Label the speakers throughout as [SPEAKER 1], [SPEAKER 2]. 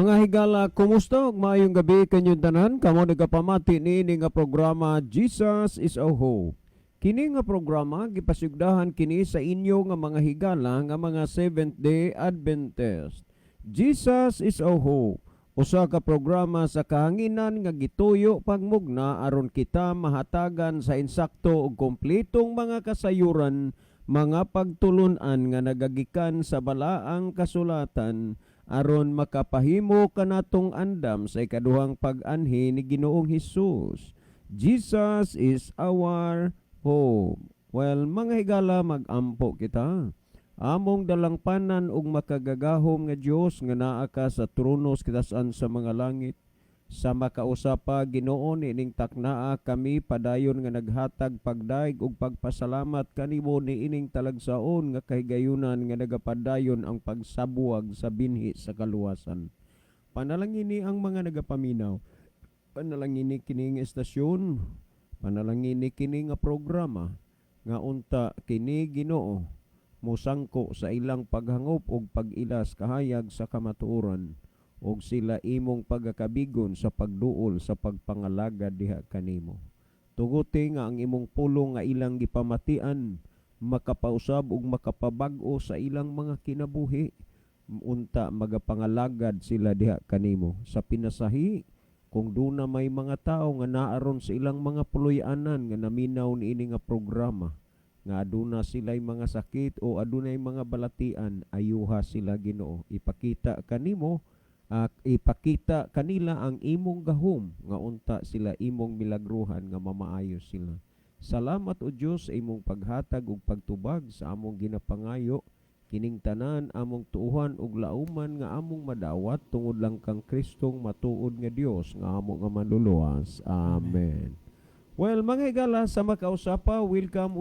[SPEAKER 1] Mga higala, kumusta? Ug maayong gabi kanyong tanan. Kamo nagapamati niini nga programa Jesus is our Hope. Kini nga programa gipasugdahan kini sa inyo nga mga higala nga mga Seventh-day Adventist. Jesus is our Hope. Usa ka programa sa kahanginan nga gituyo pagmugna aron kita mahatagan sa insakto ug kompletong mga kasayuran, mga pagtulun-an nga nagagikan sa balaang kasulatan aron makapahimo kanatong andam sa ikaduhang pag-anhi ni Ginoong Hesus. Jesus is our hope. Well, mga higala, mag-ampo kita. Among dalangpanan ug makagagahom nga Dios nga naa ka sa tronos kitasan sa mga langit. Sa makausapa Ginoo niining taknaa kami padayon nga naghatag pagdaig ug pagpasalamat kanimo niining talagsaon nga kahigayunan nga nagapadayon ang pagsabuwag sa binhi sa kaluwasan. Panalangini ang mga nagapaminaw. Panalangini kini nga estasyon. Panalangini kini nga programa nga unta kini Ginoo mosangko sa ilang paghangop ug pag-ilas kahayag sa kamatuoran ug sila imong pagakabigon sa pagduol sa pagpangalagad diha kanimo. Tuguti nga ang imong pulong nga ilang gipamatian makapausab ug makapabag-o sa ilang mga kinabuhi. Unta magapangalagad sila diha kanimo sa pinasahi kung duna may mga tao nga naaron sa ilang mga puloy-anan nga naminaw niini nga programa nga aduna sila'y mga sakit o adunay mga balatian, ayuha sila Ginoo. Ipakita kanimo, ipakita kanila ang imong gahom nga unta sila imong milagruhan nga mamaayo sila. Salamat o Dios sa imong paghatag ug pagtubag sa among ginapangayo, kining tanan among tuuhan ug lauman nga among madawat tungod lang kang Kristong matuod nga Dios nga among nga manluluwas. Amen. Well, mga higala, sa makausapa, welcome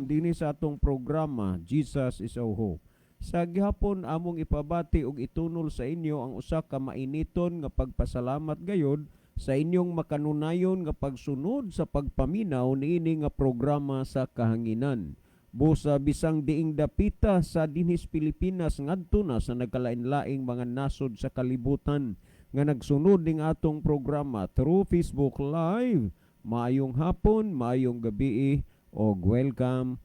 [SPEAKER 1] dinhi sa atong programa Jesus is our Hope. Sa gihapon among ipabati ug itunol sa inyo ang usa ka mainiton nga pagpasalamat gayod sa inyong makanunayon nga pagsunod sa pagpaminaw niini nga programa sa kahanginan. Busa bisang diing dapita sa dinhis Pilipinas ngadto na sa nagkalain-laing mga nasod sa kalibutan nga nagsunod ning atong programa through Facebook Live. Maayong hapon, maayong gabi, og welcome.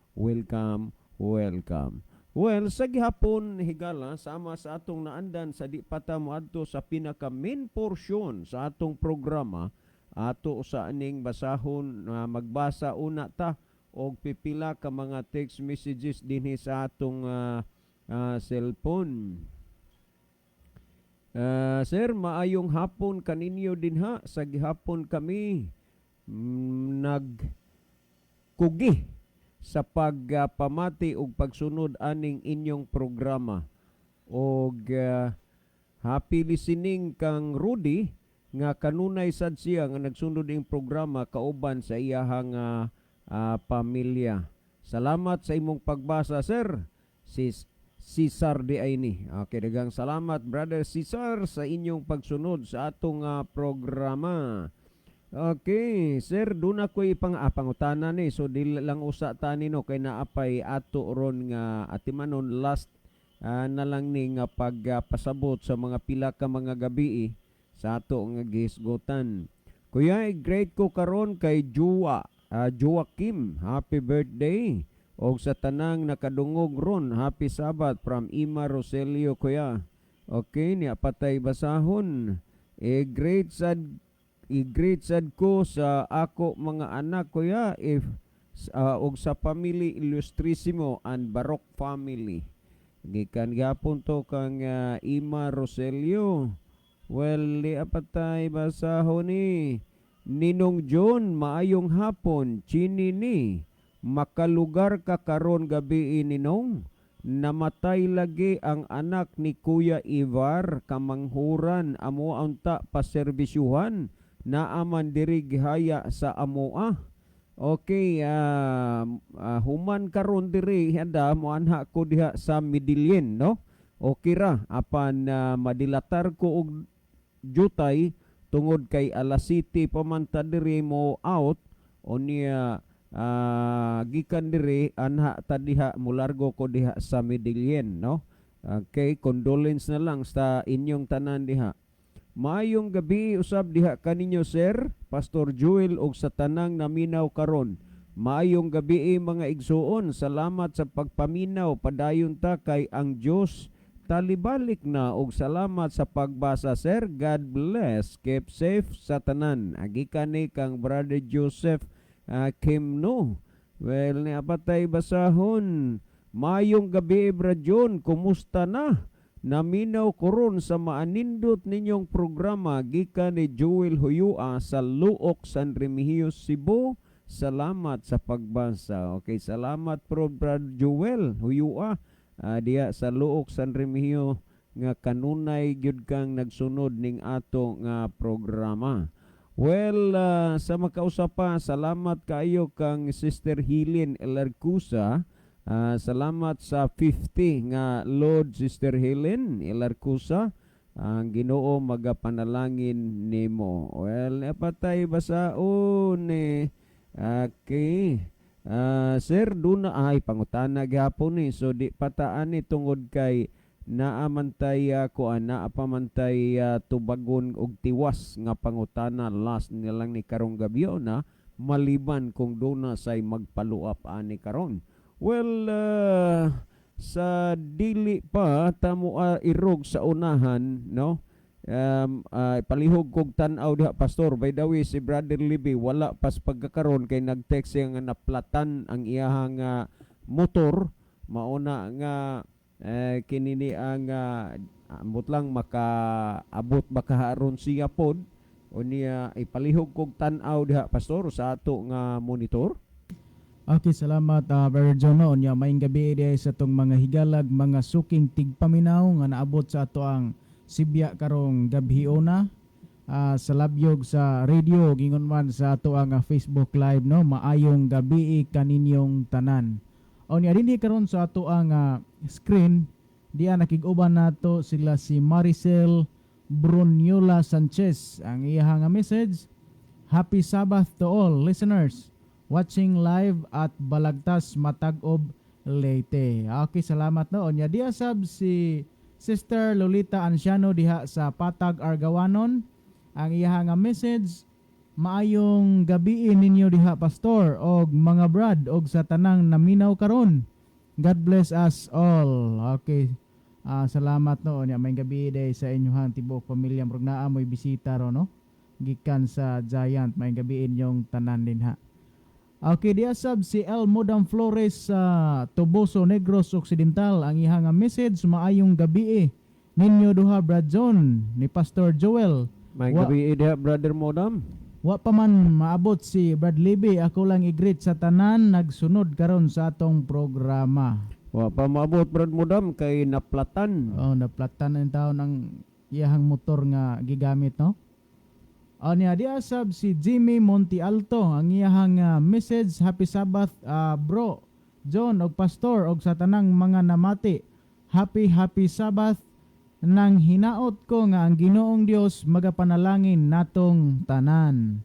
[SPEAKER 1] Well, sa gihapon higala sama sa atong naandan sa di pata moadto sa pinaka main portion sa atong programa, ato sa aning basahon magbasa una ta og pipila ka mga text messages dinhi sa atong cellphone. Sir, maayong hapon kaninyo dinha. Sa gihapon kami nagkugi sa pagpamati ug pagsunod aning inyong programa. Og happy listening kang Rudy nga kanunay sad siya nga nagsunod ing programa kauban sa iyahang pamilya. Salamat sa imong pagbasa, sir. Cesar di ay ni. Okay, daghang salamat brother Cesar sa inyong pagsunod sa atong programa. Okay, sir, doon ako'y pangutana ni. So, di lang usa tani no, kay naapay ato ron nga atimanon last na lang ni nga pagpasabot sa mga pila ka mga gabi sa ato nga gihisgutan. Kuya, great ko karon kay Joaquim. Happy birthday. O sa tanang nakadungog ron, happy Sabat from Ima Roselio, kuya. Okay, niya patay basahon. I-great sad ko sa ako mga anak kuya og sa family Illustrissimo and Baroque family. Gikan gapon to kang Ima Roselio. Well, li apatay basahon ni Ninong John, maayong hapon. Chini ni makalugar ka karon gabi Ninong. Namatay lagi ang anak ni Kuya Ivar kamanghuran amo unta paserbisyuhan naaman diri gihaya sa amoa. Okay, human karon diri handa mo anha ko diha sa Midilien, no? Okay ra apan madilatar ko og jutay tungod kay alas 7 pamanta diri mo out o niya gikan diri anha ta diha mulargo ko diha sa Midilien, no? Okay, condolence na lang sa inyong tanan diha. Maayong gabi usab diha kaninyo sir, Pastor Joel og sa tanang naminaw karon. Maayong gabi mga igsuon, salamat sa pagpaminaw padayon ta kay ang Dios talibalik na og salamat sa pagbasa sir. God bless. Keep safe sa tanan. Agikan ni kang Brother Joseph Kimno. Well, ni apatay basahon. Maayong gabi Brad John, kumusta na? Naminaw ko ron sa maanindot ninyong programa gikan ni Joel Huyua sa Luok, San Remigio, Cebu. Salamat sa pagbasa. Okay, salamat pro Brad Joel Huyua. Diya sa Luok, San Remigio nga kanunay gyud kang nagsunod ning ato nga programa. Well, sa makausapa, salamat kayo kang Sister Hilin Elarcusa. Salamat sa 50 nga Lord Sister Helen Ilarcusa. Ang Ginoo magapanalangin nimo. Well, napatay basaon ni okay. Sir, duna ay pangutana gyapon ni. So di pataan ni tungod kay naamantay naapamantay tubagon og tiwas nga pangutana last nilang ni karong gabyo na maliban kung duna say magpaluap ani karon. Well, sa dili pa tamo irog sa unahan, no? Palihog kog tan-aw diha pastor. By the way, si Brother Libby wala pas pagkakaron kay nag-text siya nga naplatan ang iyahang motor. Mauna nga kinini ang ambot lang makaabot makaharon siya pod. Unya ipalihog kog tan-aw diha pastor sa ato nga monitor.
[SPEAKER 2] Okay, salamat Brother John. Nya maayong gabi diay sa tong mga higalag, mga suking tigpaminaw nga naabot sa ato ang Sibya karong gabhiona. Sa labyog sa radio gingon man sa ato ang Facebook live, no. Maayong gabi kaninyong tanan. Nya dinhi karon sa ato ang screen diya nakig-uban nato sila si Maricel Bruniola Sanchez. Ang iyang message: Happy Sabbath to all listeners watching live at Balagtas, Matag-Ob, Leyte. Okay, salamat no. Nya diya sab si Sister Lolita Anciano diha sa Patag, Argawanon. Ang iyang message: maayong gabi ninyo diha pastor og mga brad og sa tanang naminaw karon. God bless us all. Okay. Salamat no. Nya maayong gabi day sa inyong tibuok pamilya murag naa moy bisita ro no. Gikan sa Giant, maayong gabi inyong tanan dinha. Okay, diya sab si El Modam Flores sa Toboso, Negros Occidental. Ang ihang message: maayong gabi ninyo duha Brad John ni Pastor Joel.
[SPEAKER 1] May gabi diha Brother Modam.
[SPEAKER 2] Wa pa man maabot si Brad Libby, ako lang i-greet sa tanan nagsunod karon sa atong programa.
[SPEAKER 1] Wa pa maabot Brad Modam kay naplatan.
[SPEAKER 2] Naplatan ang taon ang iyahang motor nga gigamit no. Anya diya sab si Jimmy Monte Alto. Ang iyahang message: Happy Sabbath bro John og pastor og sa tanang mga namati. Happy Sabbath. Nang hinaot ko nga ang Ginoong Dios magapanalangin natong tanan.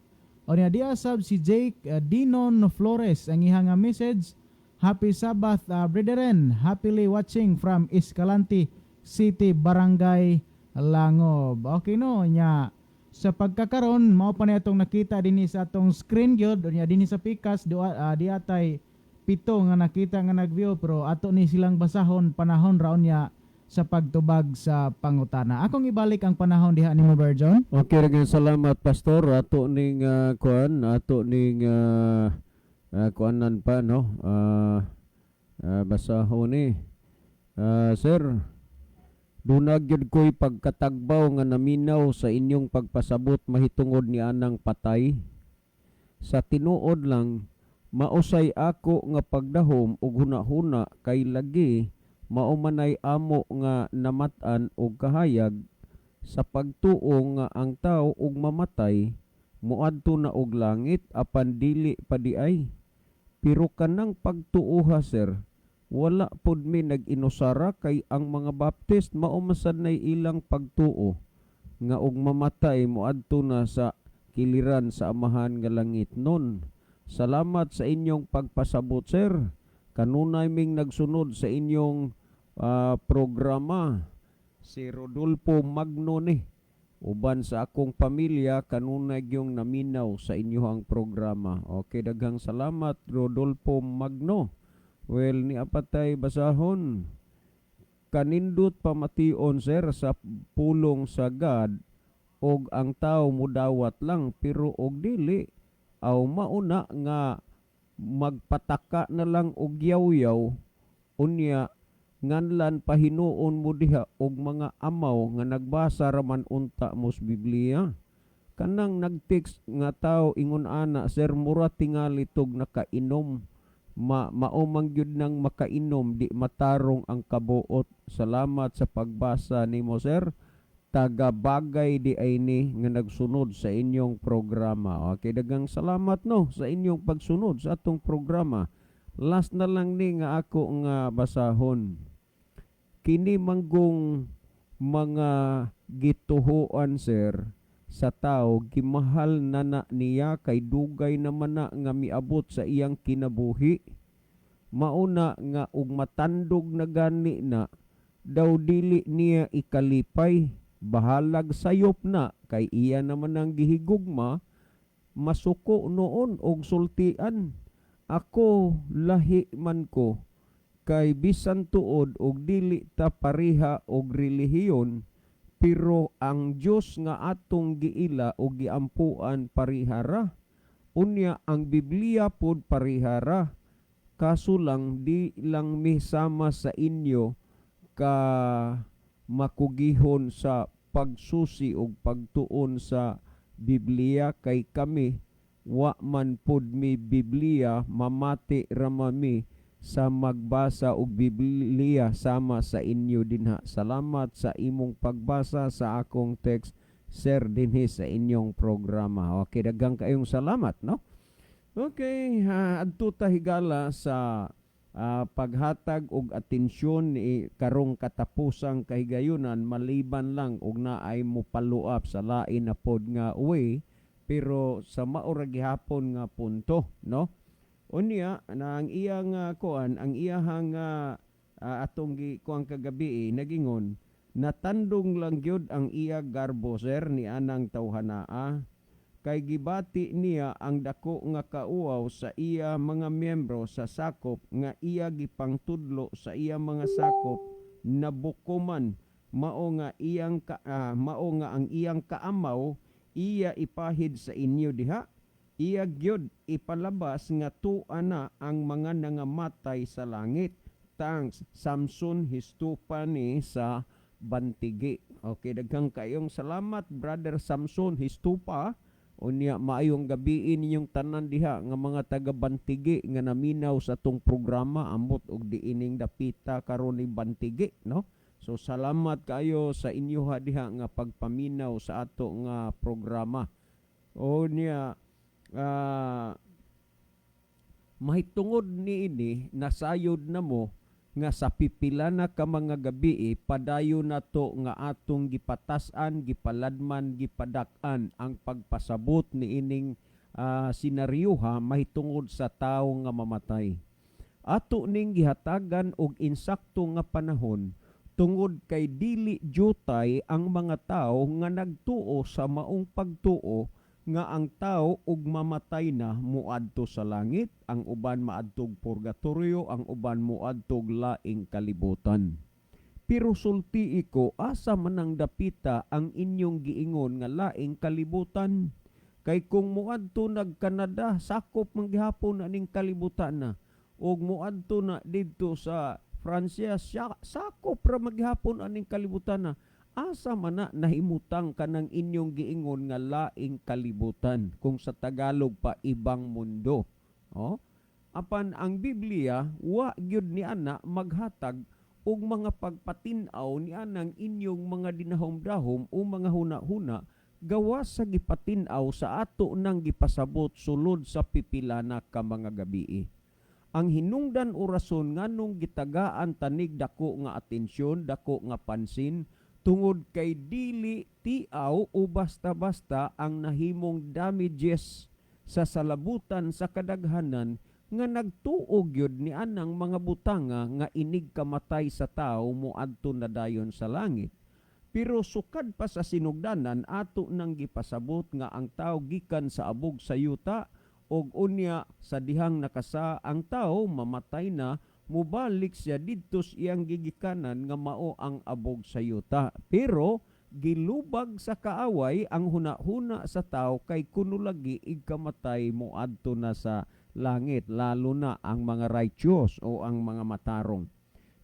[SPEAKER 2] Anya diya sab si Jake Dinon Flores. Ang iyahang message: Happy Sabbath brethren. Happily watching from Escalante City, Barangay Langob. Okay no nya. Sa pagkakaron mao pa nitong nakita dinhi sa atong screen gyud unya dinhi sa pikas di atay 7 nga nakita nga nagview pero ato ni silang basahon panahon raon niya sa pagtubag sa pangutana. Akong ibalik ang panahon diha nimo Brother John.
[SPEAKER 1] Okay, ragyang salamat pastor. Ato ning kuanan pa no. Basahon ni. Sir, dunag gyud ko'y pagkatagbaw nga naminaw sa inyong pagpasabot mahitungod ni anang patay. Sa tinuod lang, mausay ako nga pagdahom ug hunahuna kay lagi maumanay amo nga namatan og kahayag sa pagtuo nga ang tao ug mamatay muadto na og langit apan dili pa diay. Pero kanang pagtuo sir, wala pod mi nag-inusara kay ang mga baptist maumasad na ilang pagtuo nga og mamatay moadto na sa kiliran sa amahan nga langit nun. Salamat sa inyong pagpasabot sir. Kanunay ming nagsunod sa inyong programa. Si Rodolfo Magno ni. Uban sa akong pamilya, kanunay yung naminaw sa inyohang programa. Okay, daghang salamat Rodolfo Magno. Well, ni apatay basahon. Kanindot pamation sir sa pulong sa God og ang tao mudawat lang pero og dili aw mauna nga magpataka na lang og yaw-yaw unya nganlan pahinuon mo diha og mga amaw nga nagbasa raman unta mos Biblia. Kanang nag-text nga tao ingon ana sir mura tingali tog nakainom maumang gyud nang makainom di matarong ang kabuot. Salamat sa pagbasa nimo sir. Taga bagay di ay ni nga nagsunod sa inyong programa. Okay, dagang salamat no sa inyong pagsunod sa atong programa. Last na lang ni nga ako nga basahon. Kini manggong mga gituhuan sir sa tao gimahal na niya kay dugay naman na nga miabot sa iyang kinabuhi. Mauna nga ug matandog na gani na daw dili niya ikalipay. Bahalag sayop na kay iya naman ang gihigugma masuko noon og sultian. Ako lahi man ko kay bisan tuod og dili ta pareha og relihiyon pero ang Dios nga atong giila og giampuan parihara. Unya ang Biblia pod parihara. Kaso lang di lang misama sa inyo ka makugihon sa pagsusi o pagtuon sa Biblia kay kami wa man pod mi Biblia mamati ramami sa magbasa og Biblia sama sa inyo dinha. Salamat sa imong pagbasa sa akong text sir dinhi sa inyong programa. Okay, daghang kayong salamat no. Okay, adto ta higala sa paghatag og atensyon ni karong katapusang kahigayunan maliban lang og naay mo follow-up sa lain na pod nga way pero sa mao ra gihapon nga punto no. Unya na ang iyang kuan ang iyahang atong kuan kagabi nagingon natandong lang gyud ang iya garbo sir ni anang tawhanaa kay gibati niya ang dako nga kauaw sa iya mga miyembro sa sakop nga iya gipangtudlo sa iya mga sakop nabukuman mao nga ang iyang kaamaw iya ipahid sa inyo diha. Iya gyud ipalabas nga tuwa na ang mga nangamatay sa langit. Thanks Samson Histupa ni sa Bantigi. Okay, daghang kayong salamat Brother Samson Histupa. Unya maayong gabi ninyong tanan diha nga mga taga Bantigi nga naminaw sa tong programa ambot og diining dapita karon ni Bantigi no. So salamat kayo sa inyo diha nga pagpaminaw sa ato nga programa. Unya mahitungod ni ini nasayod na mo nga sa pipila na ka mga gabi padayon na to nga atong gipatasan, gipaladman, gipadak-an ang pagpasabot ni ining senaryoha mahitungod sa tawo nga mamatay. Ato ning gihatagan og insakto nga panahon tungod kay dili jutay ang mga tawo nga nagtuo sa maong pagtuo nga ang tao ug mamatay na muadto sa langit, ang uban maadtog purgatorio, ang uban muadtog laing kalibutan. Pero sulti ko asa man ang dapita ang inyong giingon nga laing kalibutan. Kay kung muadto nag-Canada, sakop man gihapon aning kalibutan na. Ug muadto na didto sa Francia, sakop ra maghapon aning kalibutan na. Asa man na nahimutang kanang inyong giingon nga laing kalibutan kung sa Tagalog pa ibang mundo. Oh? Apan ang Biblia wa gyud ni ana maghatag og mga pagpatin-aw ni anang inyong mga dinahom-dahom o mga huna-huna gawas sa gipatin-aw sa ato nang gipasabot sulod sa pipila na ka mga gabii. Ang hinungdan o rason nganong gitagaan tanig dako nga atensyon, dako nga pansin tungod kay dili tiaw o basta-basta ang nahimong damages sa salabutan sa kadaghanan nga nagtuog yun ni anang mga butanga nga inig kamatay sa tao moadto na dayon sa langit. Pero sukad pa sa sinugdanan ato nang gipasabot nga ang tao gikan sa abog sa yuta og unya sa dihang nakasa ang tao mamatay na mubalik siya didto sa iyang gigikanan nga mao ang abog sa yuta. Pero gilubag sa kaaway ang hunahuna sa tao kay kuno lagi igkamatay moadto na sa langit, lalo na ang mga righteous o ang mga matarong.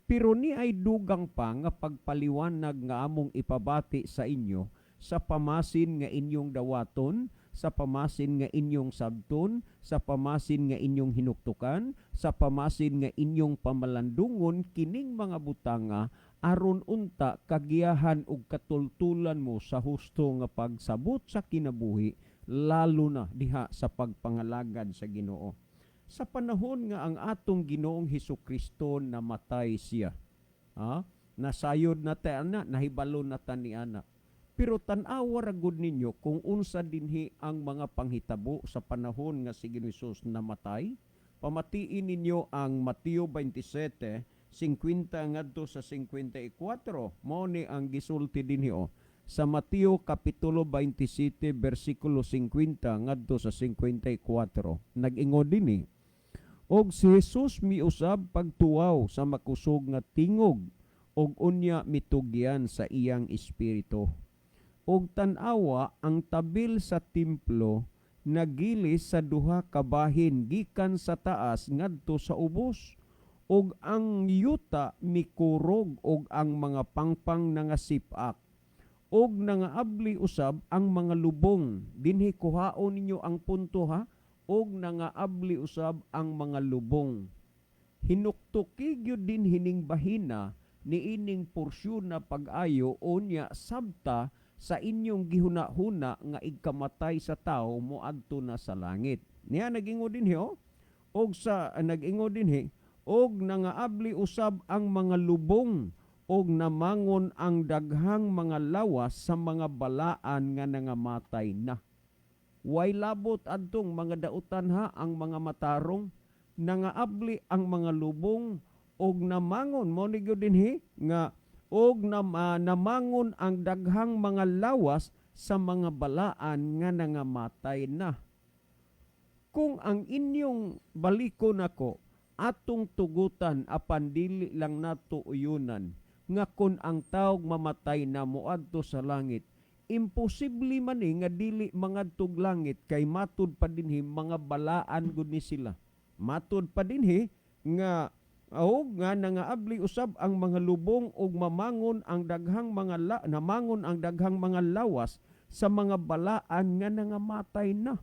[SPEAKER 1] Pero ni ay dugang pa nga pagpaliwanag nga among ipabati sa inyo sa pamasin nga inyong dawaton, sa pamasin nga inyong sabton, sa pamasin nga inyong hinuktukan, sa pamasin nga inyong pamalandungon kining mga butanga aron unta kagiyahan ug katultulan mo sa husto nga pagsabot sa kinabuhi, lalo na diha sa pagpangalagad sa Ginoo. Sa panahon nga ang atong Ginoong Hesukristo namatay siya, nasayod na tayo nahibalo na taniana. Pero tanawa ragud ninyo kung unsa dinhi ang mga panghitabo sa panahon nga si Hesus namatay. Pamatiin ninyo ang Mateo 27:50 ngadto sa 54. Mao ni ang gisulti dinhi sa Mateo kapitulo 27 bersikulo 50 ngadto sa 54. Nag-ingod dinhi, og si Jesus miusab pagtuwaw sa makusog nga tingog og unya mitugyan sa iyang espiritu. Og tan-awa ang tabil sa templo nagilis sa duha ka bahin gikan sa taas ngadto sa ubos, og ang yuta mikurog og ang mga pangpang nangasip-ak, og nangaabli usab ang mga lubong. Dinhi kuhaon ninyo ang punto og nangaabli usab ang mga lubong. Hinuktuki gyud din hining bahina niining porsyon na pag-ayo unya sabta sa inyong gihuna-huna nga igkamatay sa tao moadto na sa langit. Niya nag-ingod dinhi og sa nag-ingod dinhi og nangaabli usab ang mga lubong og namangon ang daghang mga lawas sa mga balaan nga nangamatay na. Way labot adtong mga dautan ang mga matarong, nangaabli ang mga lubong og namangon mo ni gyud dinhi nga og namangon ang daghang mga lawas sa mga balaan nga nangamatay na. Kung ang inyong balikon ako atong tugutan apan dili lang nato uyunan nga kun ang taog mamatay na moadto sa langit, imposible man nga dili mangadtog langit kay matud pa dinhi mga balaan gud ni sila. Matud pa dinhi nga nga nangaabli usab ang mga lubong ug mamangon ang daghang mga namangon ang daghang mga lawas sa mga balaan nga nangamatay na.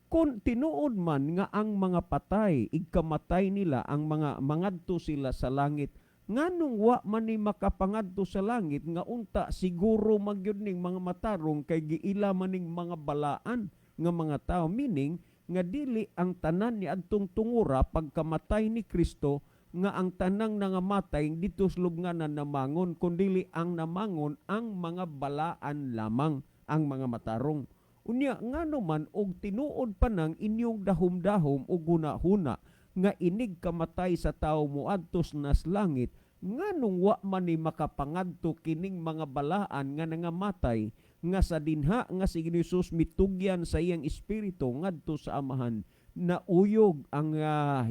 [SPEAKER 1] Kung tinuod man nga ang mga patay igkamatay nila ang mga mangadto sila sa langit, nganong wa man ni makapangadto sa langit nga unta siguro magyud ning mga matarong kay giila man ning mga balaan nga mga tao, meaning nga dili ang tanan ni adtong tungura pagkamatay ni Kristo nga ang tanang nangamatay dito sa lubnganan namangon, kundi ang namangon ang mga balaan lamang, ang mga matarong. Unya ngano man og tinuod pa nang inyong dahom-dahom o guna-huna nga inig kamatay sa tao moadtos nas langit, nganong wa man ni makapangadto kining mga balaan nga nangamatay nga sa dinha nga si Hesus mitugyan sa iyang espiritu ngadto sa Amahan, nauyog ang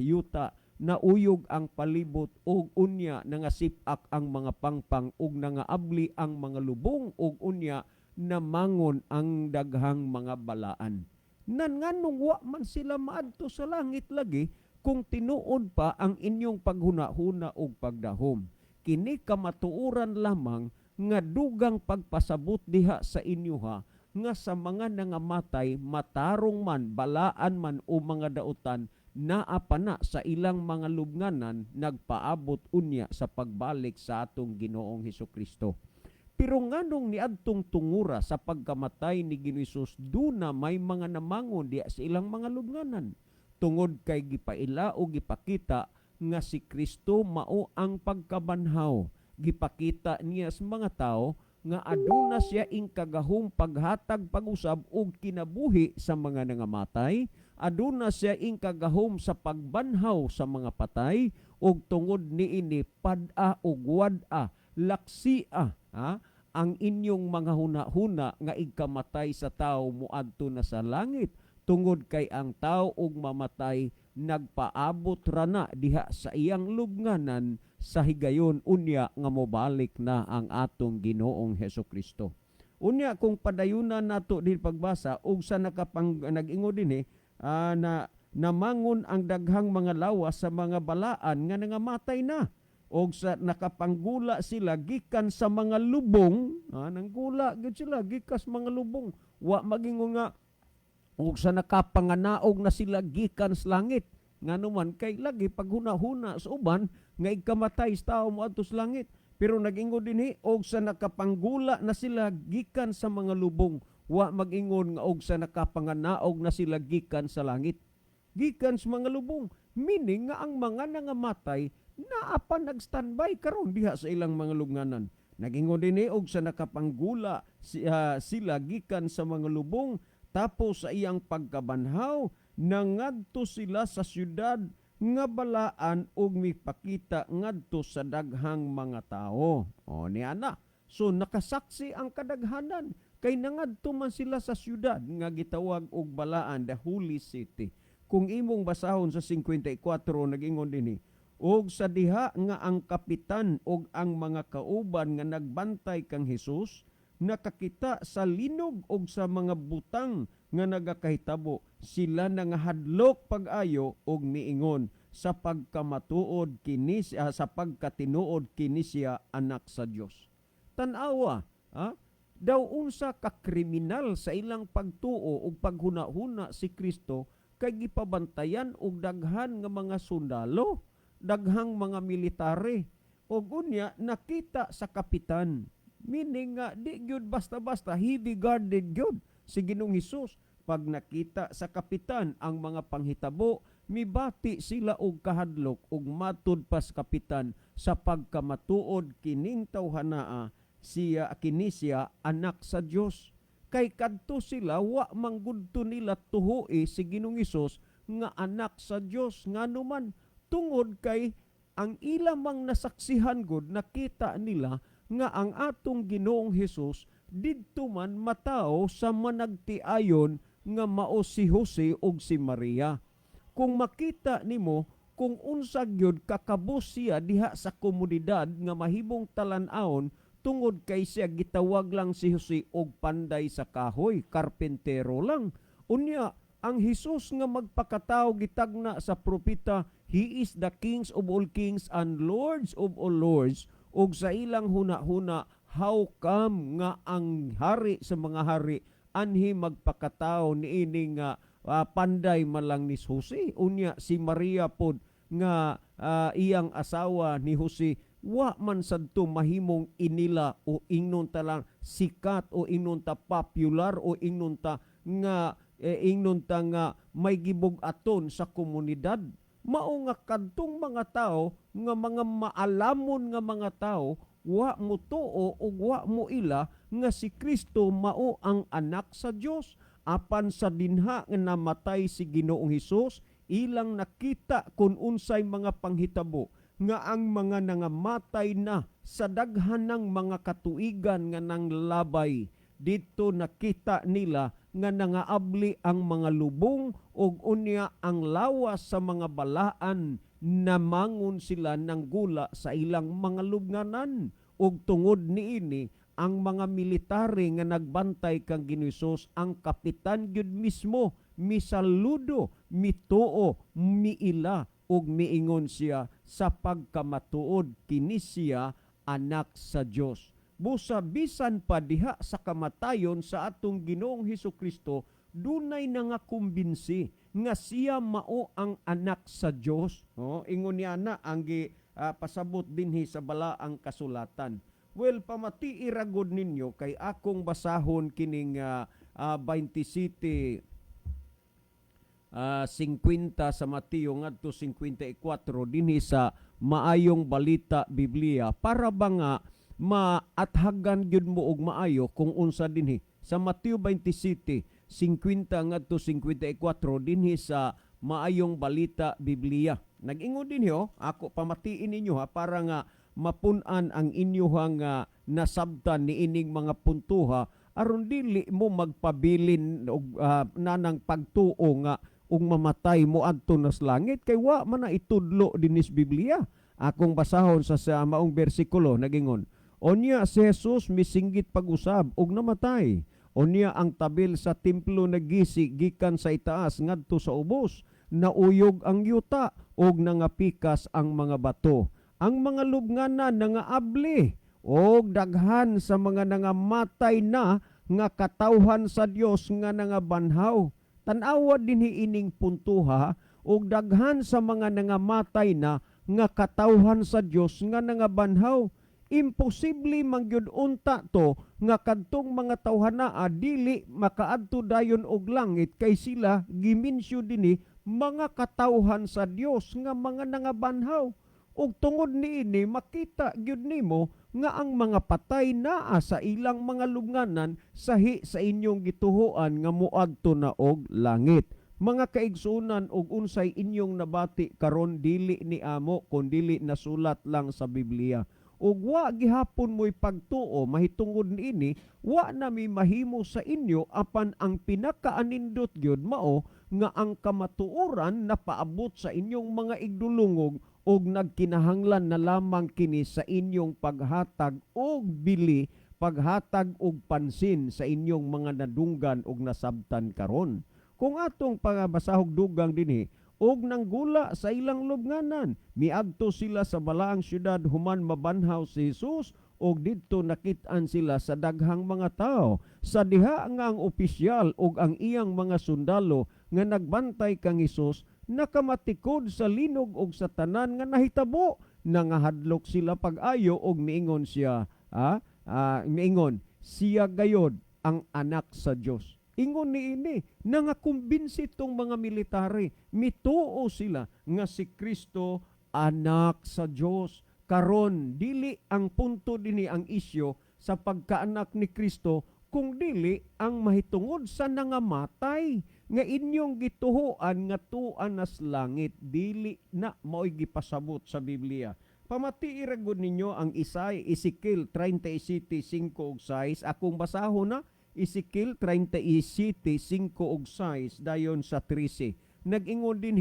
[SPEAKER 1] yuta, nauyog ang palibot ug unya nangasip-ak ang mga pangpang ug nangaabli ang mga lubong ug unya namangon ang daghang mga balaan. Nganong wa man sila maadto sa langit lagi kung tinuod pa ang inyong paghuna-huna ug pagdahom. Kini kamatuoran lamang nga dugang pagpasabot diha sa inyo nga sa mga nangamatay, matarong man, balaan man o mga dautan, naapana sa ilang mga lubnganan nagpaabot unya sa pagbalik sa atong Ginoong Hesukristo. Pero nganong niadtong tungura sa pagkamatay ni Hesus, duna may mga namangon diha sa ilang mga lubnganan. Tungod kay gipaila o gipakita nga si Kristo mao ang pagkabanhaw. Gipakita niya sa mga tao nga aduna siya ing kagahong paghatag pag-usab og kinabuhi sa mga nangamatay, aduna siya ingkagahom sa pagbanhaw sa mga patay ug tungod niini pad-a ug wad-a laksia ang inyong mga hunahuna nga igkamatay sa tao muadto na sa langit tungod kay ang tao ug mamatay nagpaabot rana diha sa iyang lubnganan sa higayon unya nga mobalik na ang atong Ginoong Hesukristo. Unya kung padayunan nato din pagbasa ug sa nag-ingo din na namangon ang daghang mga lawas sa mga balaan nga nangamatay na og sa nakapanggula sila gikan sa mga lubong, nanggula gid sila gikas mga lubong, wa magingo nga og sa nakapanganaog na sila gikan sa langit, nganuman kay lagi paghuna-huna sa uban nga igkamatay sa tao moadto sa langit, pero nagingon dinhi og sa nakapanggula na sila gikan sa mga lubong, wa magingon nga og sa nakapanganaog na sila gikan sa langit, gikan sa mga lubong, meaning nga ang mga nangamatay naa pa nag-standby karon diha sa ilang mga lubnganan. Nagingon dinhi og sa nakapanggula sila gikan sa mga lubong, tapos sa iyang pagkabanhaw nangadto sila sa syudad nga balaan ug mipakita ngadto sa daghang mga tao. O niya na. So nakasaksi ang kadaghanan kay nangadto man sila sa syudad nga gitawag og balaan, the Holy City. Kung imong basahon sa 54 nagingon dinhi og sa diha nga ang kapitan og ang mga kauban nga nagbantay kang Hesus nakakita sa linog og sa mga butang nga nagakahitabo, sila nangahadlok pag-ayo og miingon sa pagkamatuod kini sa pagkatinuod kini siya anak sa Dios. Tan-awa, daw unsa ka kriminal sa ilang pagtuo ug paghuna-huna si Kristo kay gipabantayan og daghan nga mga sundalo, daghang mga military, ug unya nakita sa kapitan. Meaning nga di gyud basta-basta, heavy guarded gyud si Ginoong Hesus. Pag nakita sa kapitan ang mga panghitabo, mibati sila og kahadlok ug matud pas kapitan sa pagkamatuod kining tawhanaa kini siya anak sa Dios. Kay kadto sila wa manggudto nila tuhoi si Ginoong Hesus nga anak sa Dios, nganuman tungod kay ang ilamang nasaksihan gud nakita nila nga ang atong Ginoong Hesus didto man matao sa managtiayon nga mao si Jose ug si Maria. Kung makita nimo kung unsa gyud kakabus siya diha sa komunidad nga mahimong talan-awon tungod kay siya gitawag lang si Jose og panday sa kahoy, karpentero lang. Unya ang Hesus nga magpakatao gitagna sa propeta, He is the Kings of all kings and Lords of all lords. Og sa ilang huna-huna, how come nga ang hari sa mga hari anhi magpakatao niini nga panday malang ni Jose? Unya si Maria pod nga iyang asawa ni Jose, wa man sadto mahimong inila o ingnon ta lang sikat o ingnon ta popular o ingnon ta nga may gibug-aton sa komunidad. Mao nga kadtong mga tao nga mga maalamon nga mga tao wa mo tuo ug wa mo ila nga si Kristo mao ang anak sa Dios. Apan sa dinha nga namatay si Ginoong Hesus, ilang nakita kun unsay mga panghitabo nga ang mga nangamatay na sa daghanang mga katuigan nga nanglabay. Dito nakita nila nga nangaabli ang mga lubong ug unya ang lawas sa mga balaan, namangon sila ng gula sa ilang mga lubnganan. Ug tungod niini ang mga military nga nagbantay kang Ginoong ang kapitan gyud mismo misaludo, mituo, miila ug miingon siya sa pagkamatuod kini siya anak sa Dios. Busa bisan pa diha sa kamatayon sa atong Ginoong Hesukristo, dunay nangakumbinsi nga siya mao ang anak sa Dios. Ingon niya na ang pasabot dinhi sa balaang kasulatan. Well, pamati iragod ninyo kay akong basahon kining 27 50 sa Mateo ngadto 54 dinhi sa Maayong Balita Biblia para ba nga maathagan gyud mo og maayo kung unsa dinhi sa Mateo 27 50 ngadto 54 dinhi sa Maayong Balita Biblia. Nag-ingon din ako pamatiin ninyo para nga mapun-an ang inyohang nasabtan ni ining mga punto aron dili mo magpabilin og nanang pagtuo nga ug mamatay mo adto nas langit kay wa man na itudlo dinis Biblia. Akong basahon sa maong bersikulo nagingon, onya si Jesus misinggit pag-usab og namatay. Onya ang tabil sa templo nagisi gikan sa itaas ngadto sa ubos, nauyog ang yuta og nangapikas ang mga bato. Ang mga lubnganan nangaabli og daghan sa mga nangamatay na nga katawhan sa Dios nga nangabanhaw. Tan-awa dinhi ining puntuha og daghan sa mga nangamatay na nga katawhan sa Dios nga nangabanhaw. Imposible mangyud unta to nga kadtong mga tawhanaa dili makaadto dayon og langit kay sila giminsyo dinhi mga katawhan sa Dios nga mga nangabanhaw. Ug tungod niini makita gyud nimo nga ang mga patay naa sa ilang mga lubnganan sahi sa inyong gituhuan nga moadto na og langit. Mga kaigsunan og unsay inyong nabati karon dili ni amo kun dili nasulat lang sa Biblia. Ug wa gihapon mo'y pagtuo mahitungod niini, wa na mi mahimo sa inyo apan ang pinakaanindot gyud mao nga ang kamatuoran napaabot sa inyong mga igdulungog og nagkinahanglan na lamang kini sa inyong paghatag og bili, paghatag og pansin sa inyong mga nadunggan og nasabtan karon. Kung atong pangabasahog dugang dinhi, og nanggula sa ilang lubnganan, miadto sila sa balaang syudad human mabanhaw si Jesus, og didto nakit-an sila sa daghang mga tao. Sa diha nga ang opisyal og ang iyang mga sundalo nga nagbantay kang Jesus, nakamatikod sa linog og sa tanan nga nahitabo. Nangahadlok sila pag-ayo og miingon siya, miingon, siya gayod ang anak sa Dios. Ingon niini, nangakumbinsi itong mga military, mituo sila nga si Kristo anak sa Dios. Karon dili ang punto dinhi ang isyo sa pagkaanak ni Kristo, kung dili ang mahitungod sa nangamatay nga inyong gituhuan nga tuan nas langit, dili na mao'y gipasabot sa Biblia. Pamati iragod ninyo ang Ezekiel 37:5 ug 6, akong basahon na Ezekiel 37:5 ug 6 dayon sa 13. Nag-ingon din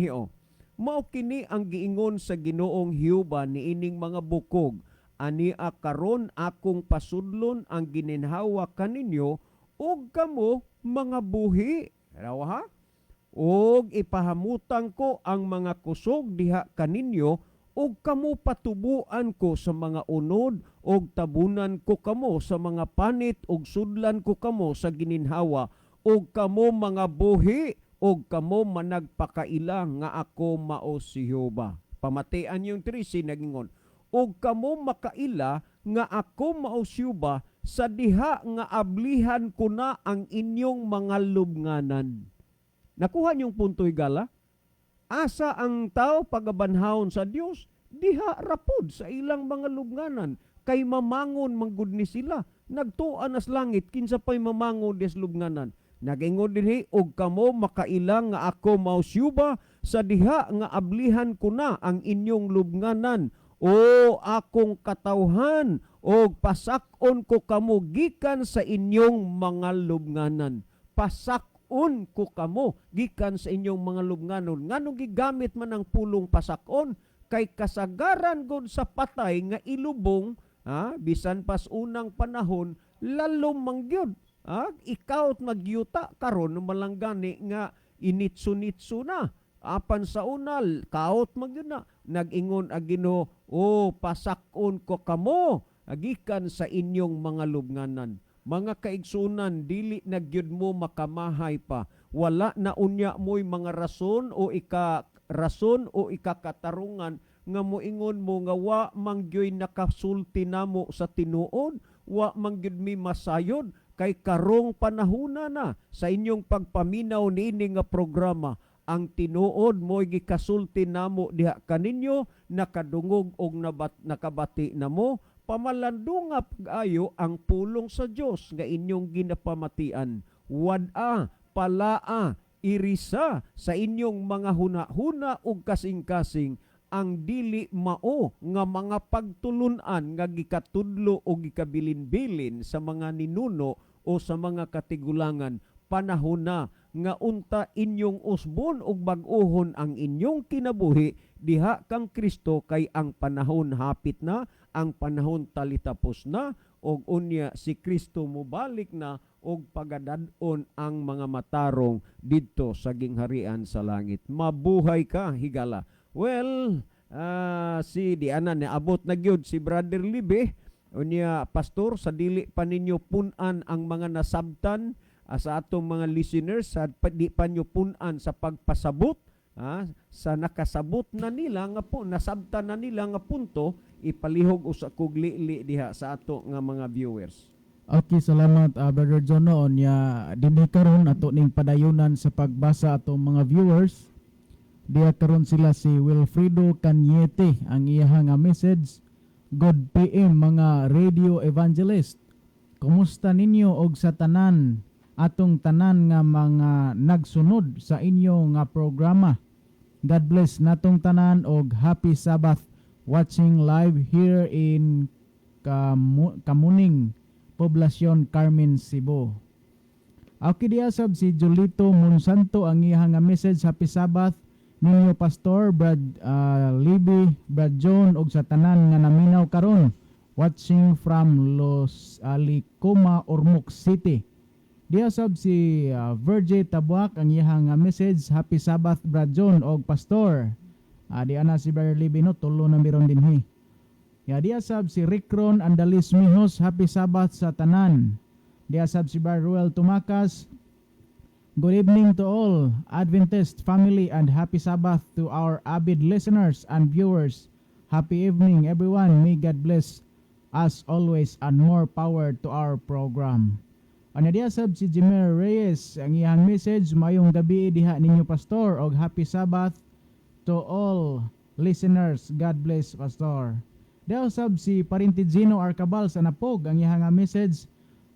[SPEAKER 1] mao kini ang giingon sa Ginoong Hiyuba niining mga bukog, ania karon akong pasudlon ang gininhawa kaninyo ug kamo mga buhi. Raw ha? Og ipahamutan ko ang mga kusog diha kaninyo ug kamo patubuan ko sa mga unod og tabunan ko kamo sa mga panit ug sudlan ko kamo sa gininhawa ug kamo mga buhi ug kamo managpakailang nga ako mao si Jehova. Pamatian yung 13 nagingon, ug kamo makaila nga ako mao si Jehova sa diha nga ablihan ko na ang inyong mga lubnganan. Nakuha niyong punto higala? Asa ang tao pagabanhawon sa Dios, diha rapod sa ilang mga lubnganan, kay mamangon manggud ni sila. Nagtuan as langit, kinsa pa'y mamangon des lubnganan. Nagingon dinhi, og kamo makailang nga ako mao siyuba, sa diha nga ablihan ko na ang inyong lubnganan, o akong katawhan, og pasakon ko kamo gikan sa inyong mga lubnganan. Pasakon ko kamo gikan sa inyong mga lubnganon. Nganong gigamit man ang pulong pasakon? Kay kasagaran gud sa patay nga ilubong, bisan pas unang panahon, lalom mangyod. Ikaw magyuta karon malanggani nga initsu-nitsu na. Apan sa unal, kaot magyud na. Nag-ingon ang Ginoo, o pasakon ko kamo agikan sa inyong mga lubnganan. Mga kaigsunan, dili nagyud mo makamahay pa. Wala na unya mo'y mga rason o ikakatarungan nga moingon mo nga wa manggyoy nakasulti namo sa tinuod, wa mangyud mi masayod kay karong panahuna na sa inyong pagpaminaw niini nga programa. Ang tinuod mo'y gikasulti namo diha kaninyo, nakadungog og nakabati namo, pamalandunga pag-ayo ang pulong sa Dios nga inyong ginapamatian. Wad-a palaa irisa sa inyong mga hunahuna ug kasing-kasing ang dili mao nga mga pagtulunan nga gikatudlo o gikabilin-bilin sa mga ninuno o sa mga katigulangan. Panahon na nga unta inyong usbon ug bag-ohon ang inyong kinabuhi diha kang Kristo, kay ang panahon hapit na, ang panahon talitapos na, og unya si Kristo mobalik na og pagadad-on ang mga matarong didto sa gingharian sa langit. Mabuhay ka, higala. Well, si di ana ni abot na gyud si Brother Libe, unya pastor, sa dili pa ninyo punan ang mga nasabtan sa atong mga listeners, sa di pa nyo punan sa pagpasabot sa nakasabot na nila nga po, nasabtan na nila nga punto, ipalihog usa kog liili diha sa ato nga mga viewers.
[SPEAKER 2] Okay, salamat Brother John noon ya dinhi karon ato ning padayunan sa pagbasa atong mga viewers. Diya karon sila si Wilfredo Cañete, ang iya nga message. Good PM mga radio evangelist. Kumusta ninyo og sa tanan, atong tanan nga mga nagsunod sa inyo nga programa? God bless natong tanan og happy Sabbath, watching live here in Kamuning, Poblacion Carmen, Cebu. Okay, diya sab si Jolito Monsanto, ang iya nga message. Happy Sabbath ninyo Pastor Brad Libby, Brad John og sa tanan nga naminaw karon, watching from Los Alicoma, Ormoc City. Diya sab si Virgie Tabuak, ang iya nga message. Happy Sabbath Brad John og Pastor. Diya na si Brother Libby no, tulo na meron dinhi. Diya sab si Rickron Andalis Mihos, happy Sabbath sa tanan. Diya sab si Brother Ruel Tumakas. Good evening to all Adventist family and happy Sabbath to our avid listeners and viewers. Happy evening everyone. May God bless us always and more power to our program. Ano diya sab si Jimer Reyes, ang iyang message. Mayong gabi diha ninyo Pastor og happy Sabbath to all listeners. God bless Pastor. Diya sab si Parintizino Arcabal sa Napog, ang iyang message.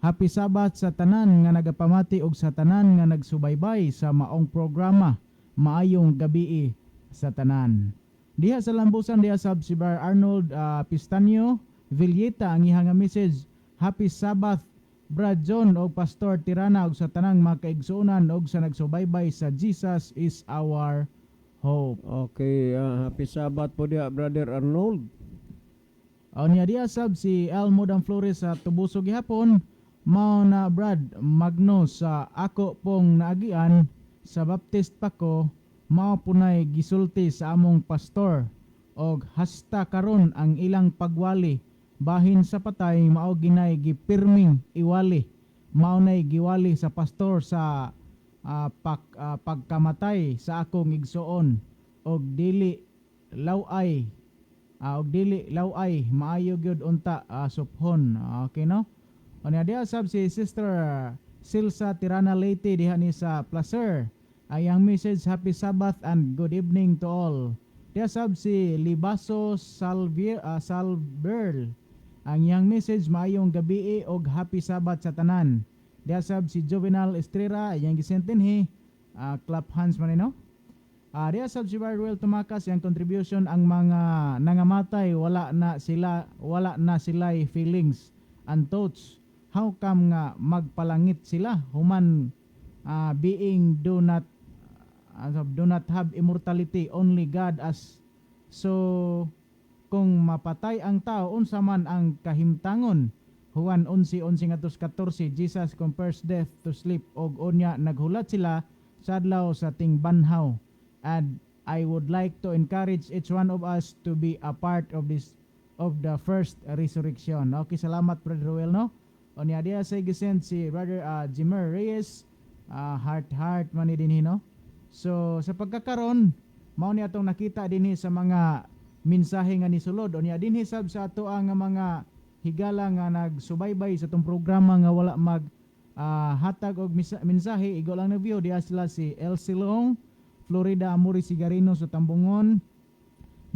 [SPEAKER 2] Happy Sabbath sa tanan nga nagapamati og sa tanan nga nagsubaybay sa maong programa. Maayong gabi sa tanan. Diha sa Lambusan diha sab si Bar Arnold Pistanio Villeta, ang iyang message. Happy Sabbath Brad John og Pastor Tirana og sa tanang mga kaigsuonan og sa nagsubaybay sa Jesus is our hope.
[SPEAKER 1] Okay, happy Sabbath po diha Brother Arnold.
[SPEAKER 2] Niya diya sab si Elmo Dan Flores sa Tubusog gihapon. Mao na Brad Magno, sa ako pong naagian sa baptist pa ko, mao punay gisulti sa among pastor og hasta karon ang ilang pagwali bahin sa patay mao ginay gipirming iwali. Mao nay giwali sa pastor sa pagkamatay sa akong igsuon og dili laway maayo gyud unta suphon. Okay no? Ano diya sab si Sister Silsa Tirana Leyte diha ni sa Placer. Ayang message, happy Sabbath and good evening to all. Diya sab si Libaso Salberl. Ang iyang message, maayong gabi og happy Sabbath sa tanan. Diya sab si Jovenal Estrera, iyang gisentinhi, clap hands man no. Diya sab si Barwell Tumakas, iyang contribution, ang mga nangamatay wala na sila feelings and thoughts. How come nga magpalangit sila human being do not have immortality, only God as. So kung mapatay ang tao, unsa man ang kahimtangon. Juan 11:11-14, Jesus compares death to sleep, og unya naghulat sila sa adlaw sa tingbanhaw. And I would like to encourage each one of us to be a part of the first resurrection. Okay, salamat Brother Ruel no. Unya diya sa gisend si Brother Jimer Reyes, heart man ni dinhi no. So sa pagkakaron mao ni atong nakita dinhi sa mga mensahe nga nisulod. Unya dinhi sab sa ato ang mga higala nga nagsubaybay sa tong programa nga wala mag hatag og mensahe, igo lang na view. Diya sila si El Silong, Florida Amuri Sigarino sa Tambungon,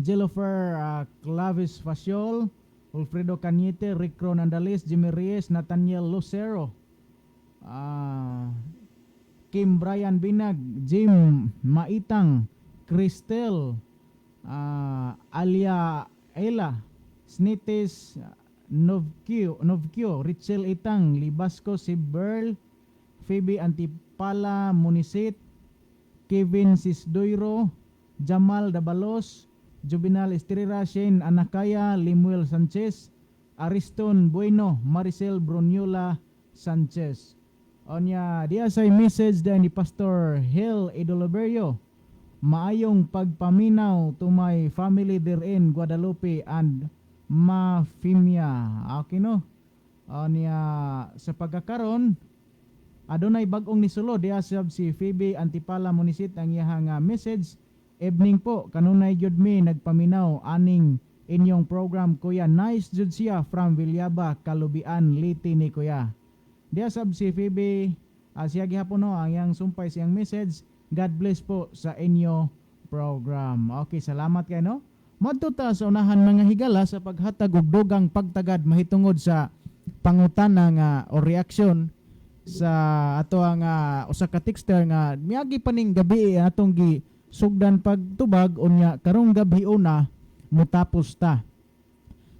[SPEAKER 2] Jennifer Clavis Faciol, Wilfredo Cañete, Rick Ronandales, Jimmy Reyes, Nathaniel Lucero, Kim Brian Binag, Jim Maitang, Cristel, Alia Ella, Snitis Novkio, Richel Itang, Libasco Siberl, Phoebe Antipala Munisit, Kevin Sisdoiro, Jamal Dabalos, Juvenal Estrera, Shane Anakaya, Limuel Sanchez, Ariston Bueno, Maricel Bruniola Sanchez. Onya, diya say message din ni Pastor Hel Idoloberio. Maayong pagpaminaw to my family therein Guadalupe and Mafimia. Okay no? Onya, sa pagkakaron, adunay bagong nisulo diya sab si Phoebe Antipala Munisit ang iyang message. Evening po, kanunay jud mi nagpaminaw aning inyong program kuya. Nice jud siya from Villaba, Kalubian, Liti ni kuya. Diya sab si Phoebe, siya gihapon no ang yang sumpay siyang message. God bless po sa inyo program. Okay, salamat kay no. Madto ta sa unahan mga higala sa paghatag og dugang pagtagad mahitungod sa pangutana nga o reaksyon sa ato ang usa ka texter nga miagi paning gabi atong gi sugdan pagtubag unya karong gabi una mutapos ta.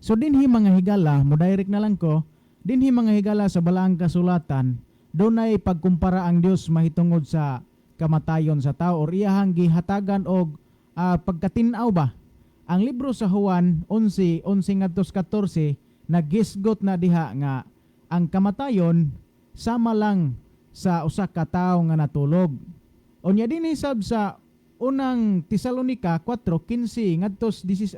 [SPEAKER 2] So dinhi mga higala, mo direct na lang ko, dinhi mga higala sa balaang kasulatan, dunay pagkumpara ang Dios mahitungod sa kamatayon sa tao or iyahang gihatagan og pagkatin-aw ba. Ang libro sa Juan 11:11-14 naghisgot na diha nga ang kamatayon sama lang sa usa ka tawo nga natulog. Unya dinhi sab sa unang Tesalonica 4:15 ngadto 16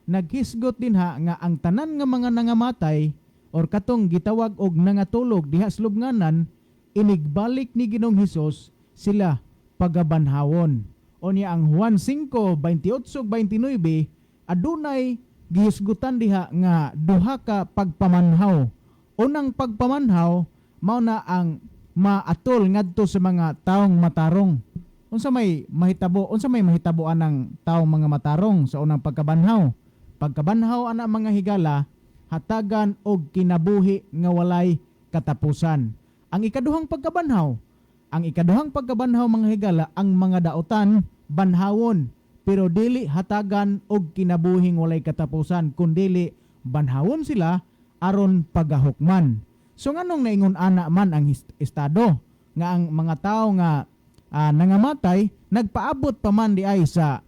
[SPEAKER 2] naghisgot din nga ang tanan nga mga nangamatay or katong gitawag og nangatulog diha sa lubnganan inigbalik ni Ginoong Hesus sila pagabanhawon. Unya ang Juan 5:28-29 adunay gihisgutan diha nga duha ka pagpamanhaw. Unang pagpamanhaw mao na ang maatol ngadto sa mga taong matarong. Unsa may mahitaboan ng taong mga matarong sa unang pagkabanhaw? Pagkabanhaw ana mga higala hatagan og kinabuhi nga walay katapusan. Ang ikaduhang pagkabanhaw mga higala ang mga daotan banhawon pero dili hatagan og kinabuhing walay katapusan kundili banhawon sila aron pagahukman. So nganong naingon ana man ang estado nga ang mga tao nga nangamatay nagpaabot pa man di ay sa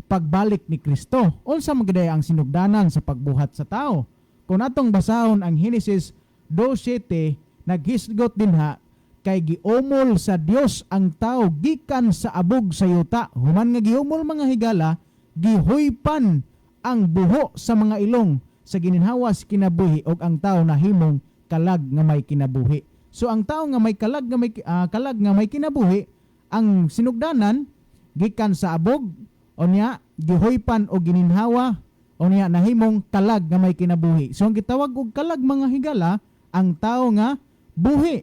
[SPEAKER 2] pagbalik ni Kristo. Unsa magday ang sinugdanan sa pagbuhat sa tao? Kung atong basahon ang Genesis 2:7 naghisgot dinha kay giumol sa Dios ang tao gikan sa abog sa yuta. Human nga giumol mga higala, gihuypan ang buho sa mga ilong sa gininhawas kinabuhi og ang tao nahimong kalag nga may kinabuhi. So ang tao nga may kalag nga may kinabuhi ang sinugdanan gikan sa abog unya gihuypan og gininhawa unya nahimong kalag nga may kinabuhi. So ang gitawag og kalag mga higala ang tao nga buhi.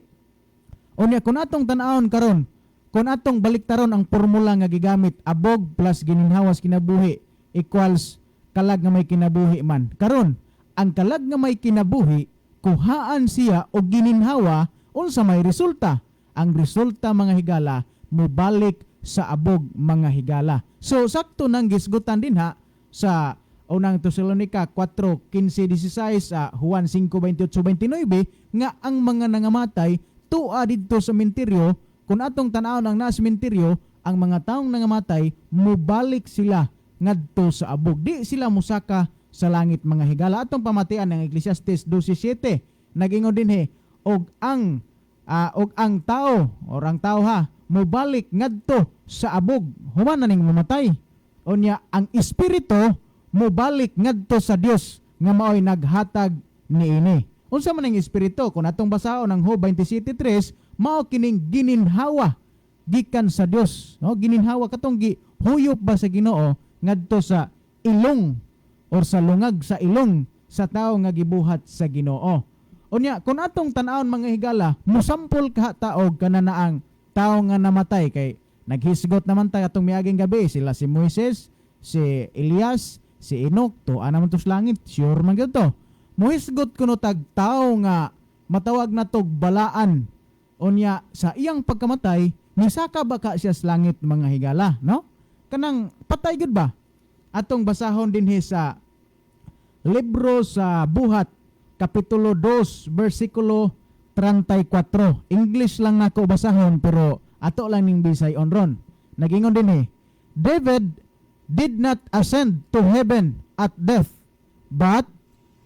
[SPEAKER 2] Unya kun atong tan-awon karon, kun atong baliktaron ang formula nga gigamit abog plus gininhawas kinabuhi equals kalag nga may kinabuhi man. Karon ang kalag nga may kinabuhi kuhaan siya og gininhawa unsa may resulta. Ang resulta mga higala mubalik sa abog mga higala. So sakto nang gisgutan din sa unang Tesalonica 4:15-16 Juan 5:28-29 nga ang mga nangamatay tua didto sa sementeryo. Kung atong tan-awon ang naa sementeryo, ang mga taong nangamatay mubalik sila ngadto sa abog. Di sila musaka sa langit mga higala. Atong pamatian ng Ecclesiastes 12:7 nagingon dinhi og ang tao or ang tao mubalik ngadto sa abog human na ning mamatay. Unya ang espiritu mubalik ngadto sa Dios nga maoy naghatag niini. Unsa man ang espiritu? Kung atong basahon ang Job 27:3 mao kining gininhawa gikan sa Dios, no? Gininhawa katong gihuyop ba sa Ginoo ngadto sa ilong or sa lungag sa ilong sa tao nga gibuhat sa Ginoo. Unya kung atong tan-awon mga higala, musampol ka taog kananaang tao nga namatay kay naghisgot naman tayo atong miaging gabi sila si Moises, si Elias, si Enoch, tuwa naman to sa langit, sure man gyud to. Muhisgot kuno tag tao nga matawag na tog balaan Unya sa iyang pagkamatay, nisaka ba ka siya sa langit mga higala, no? Kanang patay gud ba? Atong basahon dinhi sa libro sa Buhat, Kapitulo 2, versikulo 34. English lang nako basahon pero ato lang ning Bisayon ron. Nagingon dinhi, David did not ascend to heaven at death, but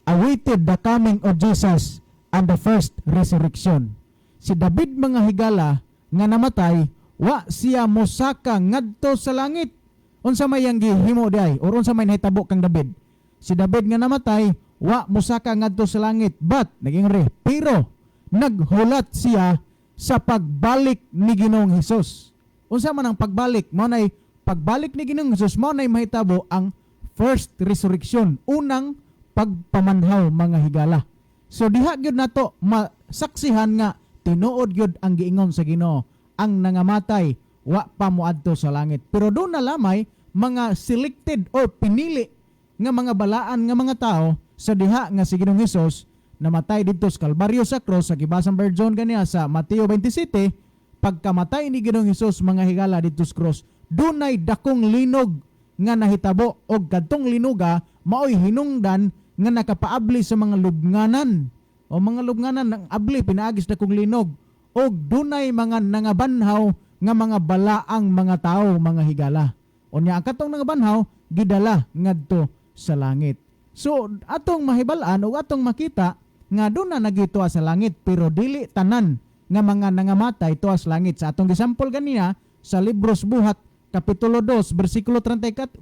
[SPEAKER 2] awaited the coming of Jesus and the first resurrection. Si David mga higala nga namatay, wa siya mosaka ngadto sa langit. Unsa may yang gihimo diay or unsa may nahitabo kang David? Si David nga namatay, wa mosaka ngadto sa langit, but naging pero naghulat siya sa pagbalik ni Ginoong Hesus. Unsa man ang pagbalik? Mao nay pagbalik ni Ginoong Hesus, mao nay mahitabo ang first resurrection, unang pagpamanhaw mga higala. So diha gyud nato masaksihan nga tinuod gyud ang giingon sa Ginoo, ang nangamatay wa pa moadto sa langit. Pero doon na lamay mga selected or pinili nga mga balaan nga mga tao sa diha nga si Ginoong Hesus namatay dito sa Kalbaryo sa cross sa gibasang version kaniya sa Mateo 27. Pagkamatay ni Ginoong Hesus mga higala dito sa cross, dunay dakong linog nga nahitabo og kadtong linuga maoy hinungdan nga nakapaabli sa mga lubnganan o mga lubnganan ng abli pinaagis dakong linog og dunay mga nangabanhaw nga mga balaang mga tao mga higala. Unya ang katong nangabanhaw gidala ngadto sa langit. So atong mahibalaan o atong makita nga doon na nagituwa sa langit pero dili tanan nga mga nangamatay tuwa sa langit. Sa atong gisampol ganina sa libros Buhat Kapitulo 2 versikulo 34,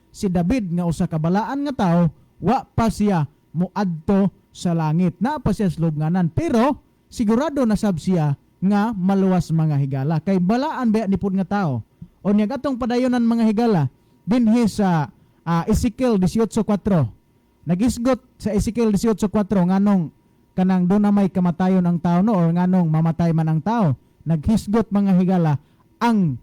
[SPEAKER 2] si David nga usa ka balaan nga tao wa pa siya moadto sa langit, na pa siya sa lubnganan, pero sigurado na sab siya nga maluwas mga higala kay balaan ba ni pud nga tao. O niya atong padayonan mga higala dinhi sa Ezekiel 18:4. Nagisgot sa Ezekiel 18:4 nganong kanang do na may kamatayon ang tao no or nganong mamatay man ang tao. Naghisgot mga higala ang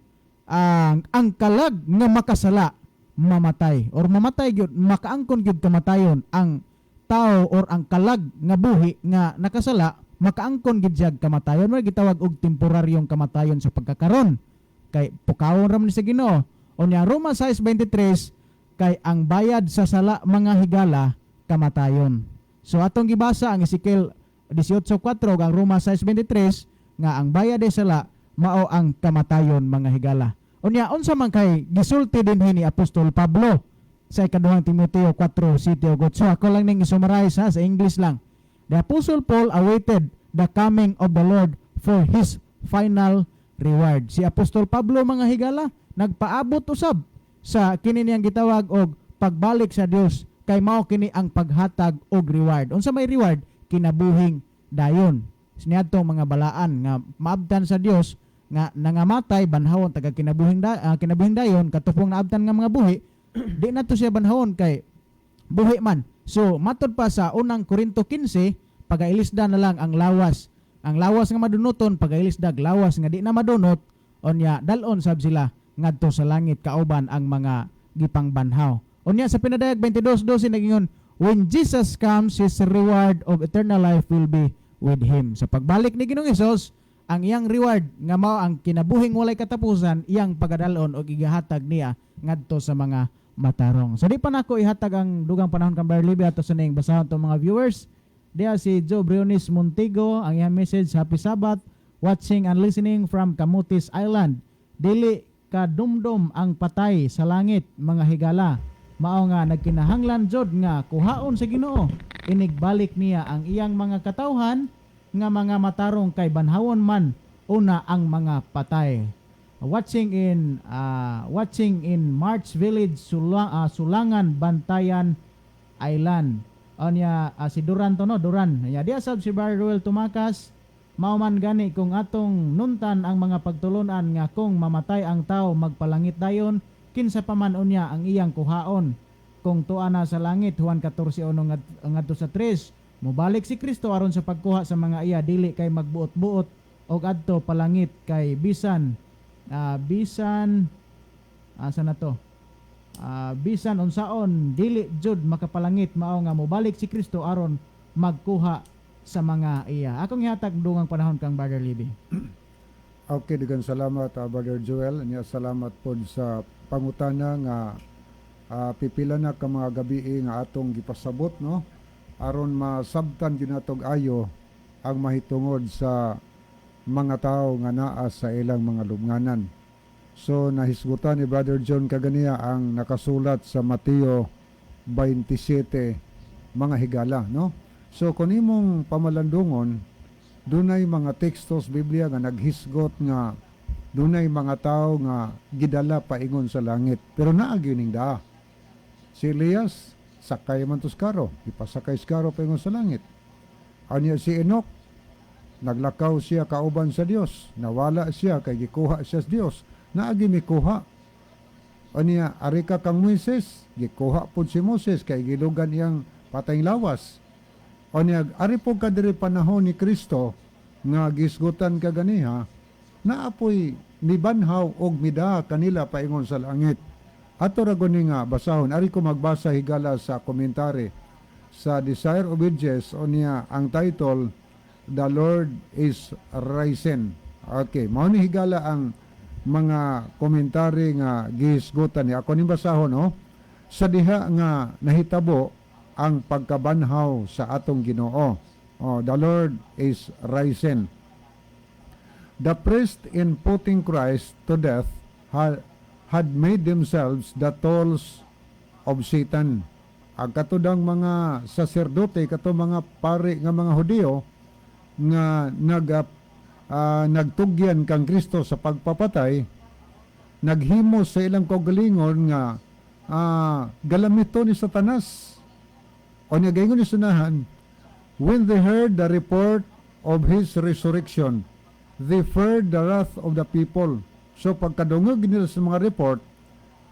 [SPEAKER 2] kalag nga makasala mamatay or mamatay gyud, makaangkon gyud kamatayon ang tao or ang kalag nga buhi nga nakasala, makaangkon gyud siya kamatayon. May gitawag og temporaryong kamatayon sa pagkakaron kay pukawon ram ni sa Ginoo. Unya Roma 6:23 kay ang bayad sa sala mga higala kamatayon. So atong gibasa ang Ezekiel 18:4 ug ang Roma 6:23 nga ang bayad sa sala mao ang kamatayon mga higala. Unya unsa man kay gisulti dinhi ni Apostol Pablo sa ikaduhang Timoteo 4:7. So ako lang ning i-summarize sa English lang. The Apostle Paul awaited the coming of the Lord for his final reward. Si Apostol Pablo mga higala nagpaabot usab sa kini niyang gitawag og pagbalik sa Dios kay mao kini ang paghatag og reward. Unsa may reward? Kinabuhing dayon. Siniadtong mga balaan nga maabtan sa Dios nga nangamatay banhawon taga kinabuhing dayon katupong naabtan nga mga buhi di na to siya banhawon kay buhi man. So matod pa sa unang Korinto 15 pagailisda na lang ang lawas nga madunoton, pagailisdag lawas nga di na madunot, onya dalon sab sila ngadto sa langit kauban ang mga gipangbanhaw. Unya sa pinadayag 22:12 nagingon, when Jesus comes, his reward of eternal life will be with him. Sa pagbalik ni Ginoong Hesus, ang iyang reward nga mao ang kinabuhing walay katapusan, iyang pagadalon o igahatag niya ngadto sa mga matarong. So di pa nako ihatag ang dugang panahon kang Barlibe ato sa ning basahon to mga viewers. Diya si Joe Briones Montigo, ang iyang message, Happy Sabbath, watching and listening from Camotes Island. Dili ka dumdum ang patay sa langit mga higala. Mao nga nagkinahanglan jud nga kuhaon sa Ginoo. Inigbalik niya ang iyang mga katawhan nga mga matarong kay banhawon man una ang mga patay. Watching in March Village, Sulangan, Bantayan Island. Anya si Duran to no, Duran. Ya dia sab si Barruel Tumakas. Mao man gani kung atong nuntan ang mga pagtulunan nga kung mamatay ang tao magpalangit dayon, kinsa pa man unya ang iyang kuhaon. Kung tuwa na sa langit, Juan 14:1 ngadto sa 3, mobalik si Kristo aron sa pagkuha sa mga iya, dili kay magbuot-buot og adto palangit kay bisan asa na to? Bisan unsaon dili jud makapalangit, mao nga mobalik si Kristo aron magkuha sa mga iya. Akong ihatag dungang panahon kang Brother Libby.
[SPEAKER 3] Okay, daghang salamat Brother Joel. Nya salamat pod sa pangutana nga pipila na ka mga gabi nga atong gipasabot no aron masabtan gyud natog ayo ang mahitungod sa mga tao nga naa sa ilang mga lubnganan. So nahisgutan ni Brother John kaganiya ang nakasulat sa Mateo 27 mga higala no. So kung imong pamalandungon dunay mga tekstos Biblia nga naghisgot nga dunay mga tao nga gidala paingon sa langit pero naa gyud daa. Si Elias sakay man tos karo, ipasakay sa karo paingon sa langit. Anya si Enoch naglakaw siya kauban sa Dios, nawala siya kay gikuha siya sa Dios, naa gyud mikuha. Anya ari ka kang Moises, gikuha pod si Moses kay gilugan iyang patayng lawas. Anya ari po kadiri panahon ni Kristo nga gisgutan ka ganiha naapoy mibanhaw og mida kanila paingon sa langit. Ato ra guni nga basahon ari ko magbasa higala sa komentary sa Desire of Ages onya ang title The Lord is Risen. Okay, mao ni higala ang mga komentary nga gihisgutan ni ako ni basahon no sa diha nga nahitabo ang pagkabanhaw sa atong Ginoo. Oh, the Lord is risen. The priest in putting Christ to death had made themselves the tools of Satan. Ang katudang mga saserdote, kato mga pari nga mga Hudyo nga nagtugyan kang Kristo sa pagpapatay, naghimo sa ilang kaugalingon nga galamito ni Satanas. O nagaingon ni sunahan, when they heard the report of his resurrection, they feared the wrath of the people. So pagkadungog nila sa mga report,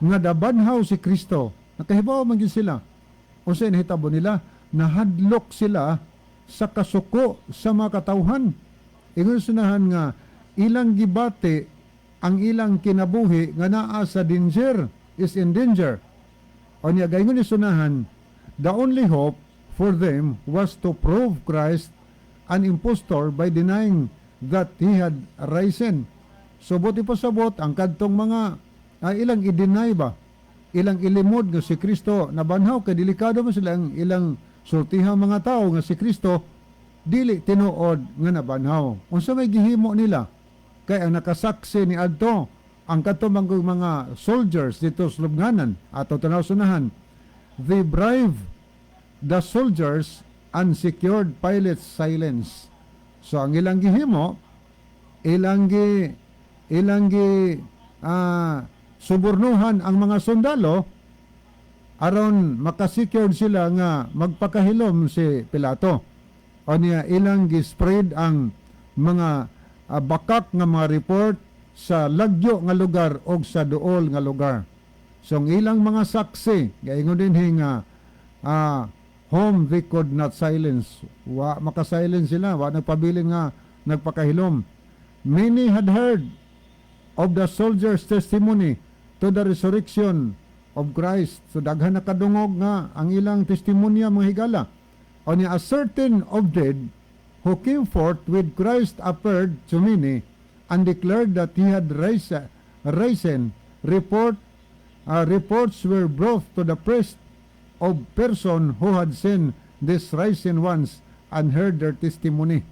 [SPEAKER 3] nga dabanhaw si Kristo, nakahibaw man gyud sila. O sa inahitabo nila, nahadlok sila sa kasuko sa mga katawhan. Ingon sunahan nga, ilang gibate ang ilang kinabuhi nga naa sa danger, is in danger. O niya gaingon ni sunahan, the only hope for them was to prove Christ an impostor by denying that he had risen. So buti pa sabot ang kadtong mga ilang i-deny ba? Ilang ilimod nga si Kristo nabanhaw kay delikado man sila ang ilang sultihang mga tao nga si Kristo dili tinuod nga nabanhaw. Unsa may gihimo nila? Kay ang nakasaksi ni adto ang kadtong mga soldiers dito sa lubnganan ato tanaw sunahan. They bribed the soldiers and secured Pilate's silence. So ang ilang gihimo, ilang subornuhan ang mga sundalo aron makasecured sila nga magpakahilom si Pilato. O niya ilang gispread ang mga bakak nga mga report sa lagyo nga lugar o sa duol nga lugar. So ang ilang mga saksi, gaingon din nga whom they could not silence. Wa makasilence sila, wa nagpabilin nga nagpakahilom. Many had heard of the soldiers' testimony to the resurrection of Christ. So daghan nakadungog nga ang ilang testimonya mga higala. On a certain of dead who came forth with Christ appeared to many and declared that he had risen. Reports were brought to the priest of person who had seen these risen ones and heard their testimony.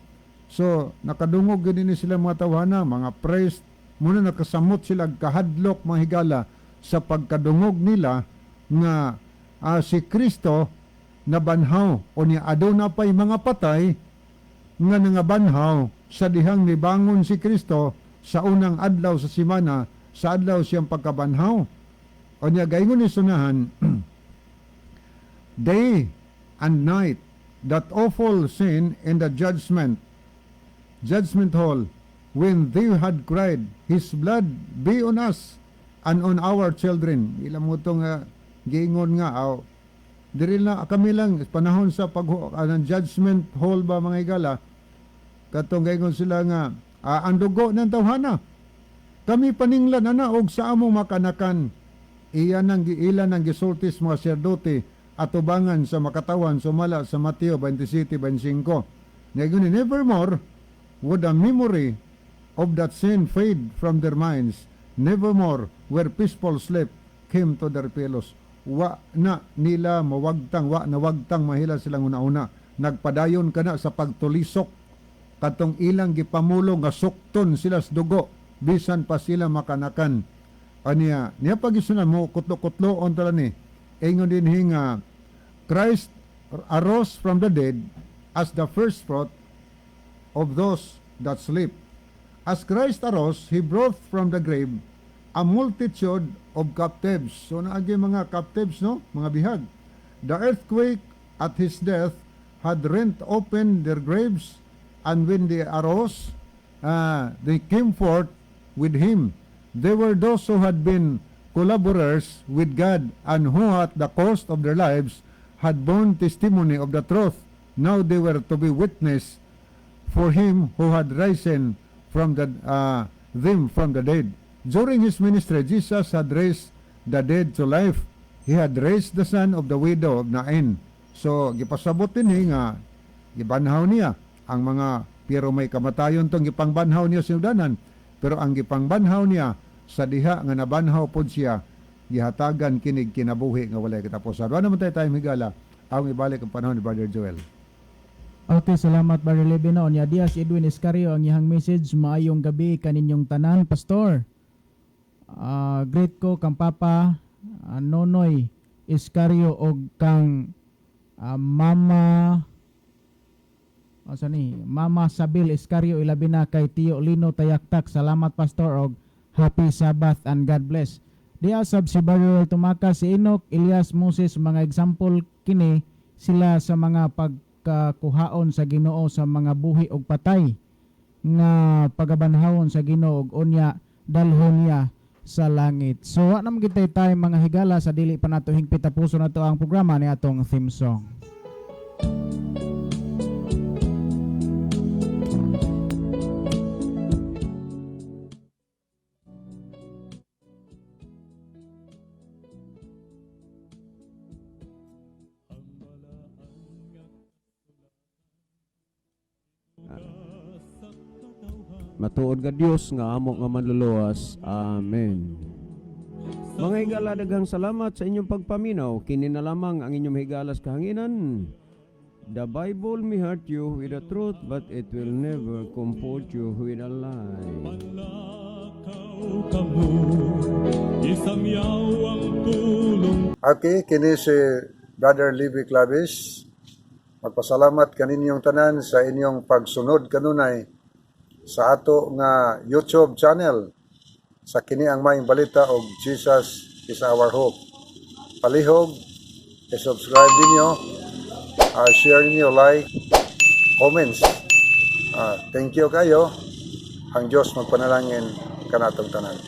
[SPEAKER 3] So, nakadungog din sila mga tawhana, mga priest, muna nakasamot sila kahadlok mga higala sa pagkadungog nila nga si Kristo nabanhaw o ni aduna pay mga patay nga nangabanhaw sa dihang nibangon si Kristo sa unang adlaw sa simana sa adlaw siyang pagkabanhaw. O niya gaingon ni sunahan day and night, that awful scene in the judgment hall, when they had cried, his blood be on us and on our children. Ilang mo itong giingon nga, diri na kami lang, panahon sa judgment hall ba mga igala, katong gaingon sila nga, ang dugo ng tawhana, kami paninglan na og sa among makanakan, ilan ang gisultis mga serdote, atubangan sa makatawan sumala sa Mateo 27:25. Nevermore would a memory of that sin fade from their minds. Nevermore where peaceful sleep came to their pillows. Wa na nila mawagtang, wa na wagtang mahila silang una-una. Nagpadayon ka na sa pagtulisok katong ilang gipamulo nga sukton sila sa dugo bisan pa sila makanakan. Aniya, niya pagisunan mo kutlo-kutlo on tala ni. Ingon din hinga Christ arose from the dead as the first fruit of those that sleep. As Christ arose, He brought from the grave a multitude of captives. So naagi mga captives, no? Mga bihag. The earthquake at His death had rent open their graves, and when they arose, they came forth with Him. They were those who had been collaborators with God and who at the cost of their lives had borne testimony of the truth. Now they were to be witness for Him who had risen from them from the dead. During His ministry, Jesus had raised the dead to life. He had raised the son of the widow of Nain. So, gipasabot din nga, gibanhaw niya ang mga, pero may kamatayon tong gipangbanhaw niya sinudanan. Pero ang gipangbanhaw niya, sa diha nga nabanhaw pod siya, gihatagan kinig kinabuhi nga walay katapusan. Ano naman tayo higala, ang ibalik ang panahon ni Brother Joel.
[SPEAKER 2] Okay, salamat Brother Levino. Nya Diaz Edwin Iscario ang iyang message. Maayong gabi kaninyong tanan, Pastor. Great ko kang Papa Nonoy Iscario og kang Mama Mama Sabil Iscario ilabi na kay Tio Lino Tayaktak. Salamat Pastor og happy Sabbath and God bless. Diya sab si Brother Tumakas, si Enoch, Elias, Moses, mga example kini sila sa mga pagkakuhaon sa Ginoo sa mga buhi og patay nga pagabanhawon sa Ginoo og unya dalhon niya sa langit. So wa nam kitay tayo mga higala sa dili pa nato hingpit tapuson nato ang programa ni atong theme song.
[SPEAKER 1] Matuod nga Dios nga amo nga manluluwas. Amen. Mga higala, daghang salamat sa inyong pagpaminaw. Kini na lamang ang inyong higalas kahanginan. The Bible may hurt you with the truth, but it will never comfort you with a lie.
[SPEAKER 3] Okay, kini si Brother Levi Clavis. Magpasalamat kaninyong tanan sa inyong pagsunod kanunay sa ato nga YouTube channel sa kini ang maayong balita og Jesus is our hope. Palihog, i-subscribe ninyo, share ninyo, like, comments. Thank you kayo. Ang Diyos magpanalangin kanatong tanan.